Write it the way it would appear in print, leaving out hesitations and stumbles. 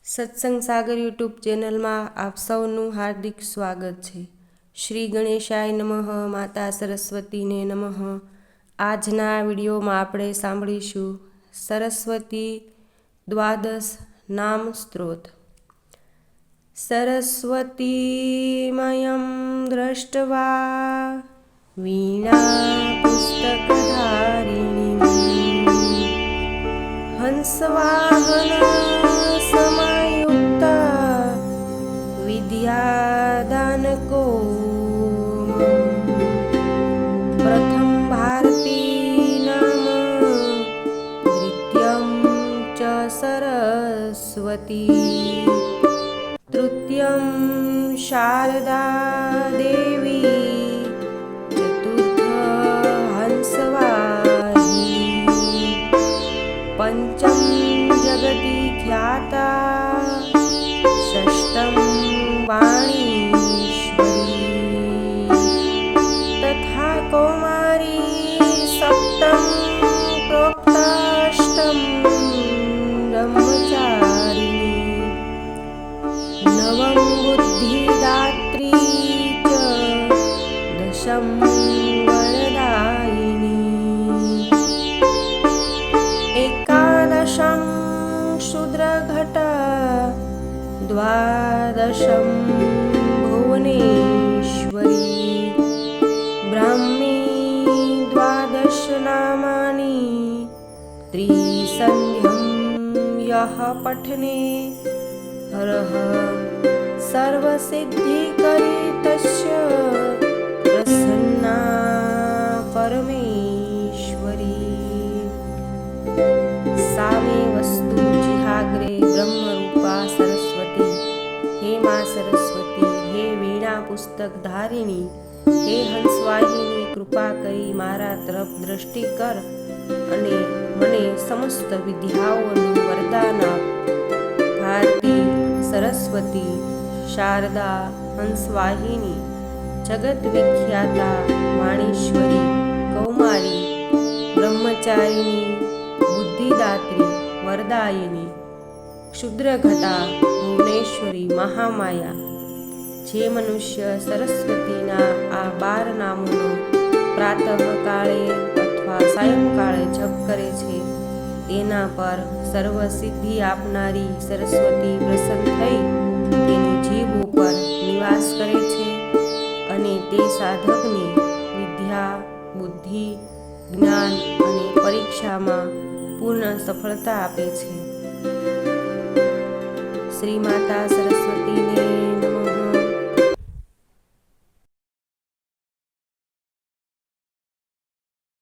સત્સંગ સાગર યુટ્યુબ ચેનલમાં આપ સૌનું હાર્દિક સ્વાગત છે। શ્રી ગણેશાય નમઃ, માતા સરસ્વતીને નમઃ। આજના વિડીયોમાં આપણે સાંભળીશું સરસ્વતી દ્વાદશ નામ સ્ત્રોત। સરસ્વતીમયં દ્રષ્ટવા વીણા પુસ્તકધારિણીં હંસવાહન समायुक्ता विद्यादानको प्रथम भारती नाम द्वितीयं च सरस्वती तृतीयं शारदा देवी चतुर्थ हंसवाहिनी पंचम जगति ख्याता षष्ठं वाणीश्वरी तथा कौमारी सप्तम प्रोक्ताष्टम ब्रह्मचारिणी नवम बुद्धिदात्री च दशम वरदायिनी एकादशं शूद्रघटा द्वादशं भुवनेश्वरी ब्राह्मी द्वादश नामानि त्रिसन्ध्यं यः पठने हरः सर्वसिद्धिकरी तस्य प्रसन्ना परमेश्वरी सामे वस्तु जिहाग्रे ब्रह्मरूपा सरस्वती हे माँ सरस्वती हे वीणा पुस्तक धारिणी हे हंसवाहिनी कृपा કરી મારા તરફ દ્રષ્ટિ કર અને મને સમસ્ત વિદ્યાઓનું વરદાન આપ। ભારતી, સરસ્વતી, શારદા, હંસવાહિની, જગત વિખ્યાતા વાણીશ્વરી, કૌમારી, બ્રહ્મચારિણી, બુદ્ધિદાત્રી, વરદાયિની, ક્ષુદ્રઘટા, ભુવનેશ્વરી, મહામાયા। જે મનુષ્ય સરસ્વતીના આ 12 નામોનો પ્રાતઃકાળે અથવા સાયંકાળે જપ કરે છે તેના પર સર્વ સિદ્ધિ આપનારી સરસ્વતી પ્રસન્ન થઈ તેની જીભ ઉપર નિવાસ કરે છે અને તે સાધકને વિદ્યા, બુદ્ધિ, જ્ઞાન અને પરીક્ષામાં પૂર્ણ સફળતા આપે છે। શ્રી માતા સરસ્વતીને નમઃ।